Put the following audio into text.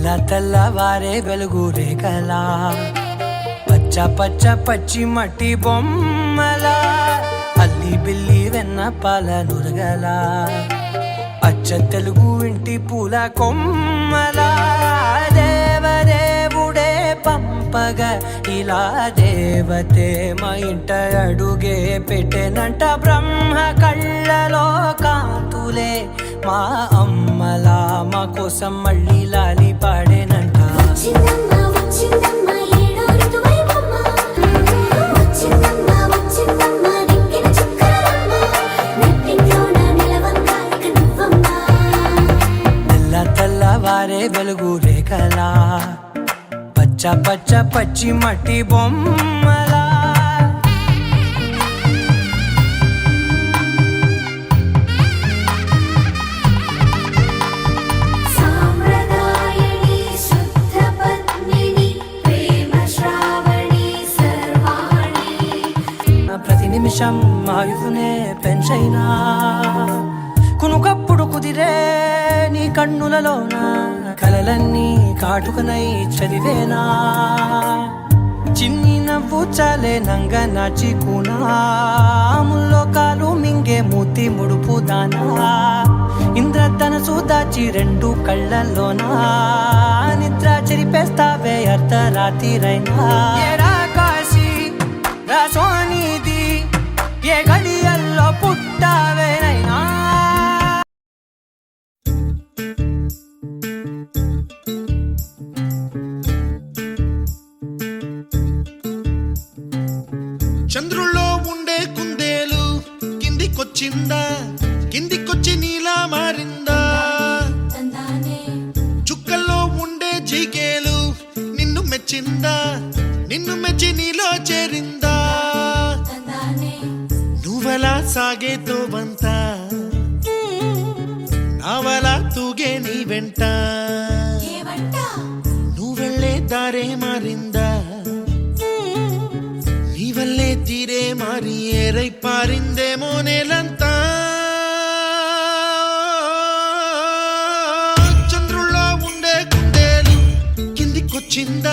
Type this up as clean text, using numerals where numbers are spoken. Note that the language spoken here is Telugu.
తెల్ల తెల్లవారే వెలుగు రేఖలా పచ్చ పచ్చ పచ్చి మట్టి బొమ్మలా అల్లి బిల్లి వెన్న పాల నురగలా అచ్చ తెలుగు ఇంటి పూల కొమ్మలా దేవదేవుడే పంపగా ఇలా దేవతే మా ఇంట అడుగే పెట్టెనంట బ్రహ్మ కళ్ళలో కాంతులే మా అమ్మలా మా కోసం మళ్ళీ లాలి పాడేనంట. తెల్లవారే వెలుగు రేఖలా పచ్చ పచ్చ పచ్చి మట్టి బొమ్మలా. ప్రతి నిమిషం ఆయుధునే పెంచైనా కునుకప్పుడు కుదిరే నీ కన్నులలోన కలలన్నీ కాటుకనై చదివేనా చిన్ని నవ్వు చాలే నంగ నాచికునాముల్లో కాలు మింగే మూతి ముడుపు దానా ఇంద్రధనసు దాచి రెండు కళ్ళల్లోనా నిద్ర చెరిపేస్తావే అర్ధరాత్రిరైనా. కాశీ రాసోనిది ఏ గడియల్లో పుట్టావేనైనా. చంద్రుల్లో ఉండే కుందేలు కిందికొచ్చిందా, కిందికొచ్చి నీలా మారిందా. చుక్కల్లో ఉండే జీకేలు నిన్ను మెచ్చిందా, నిన్ను మెచ్చి నీలో చేరిందా. నువ్వలా సాగేతో వంత నావలా తూగే నీ వెంట. నువ్వెళ్ళే దారే మారిందా, నీవల్లే తీరే మారి ఏరై పారిందేమో నేలంతా. చంద్రుల్లో ఉండే కుందేలు కిందికొచ్చిందా,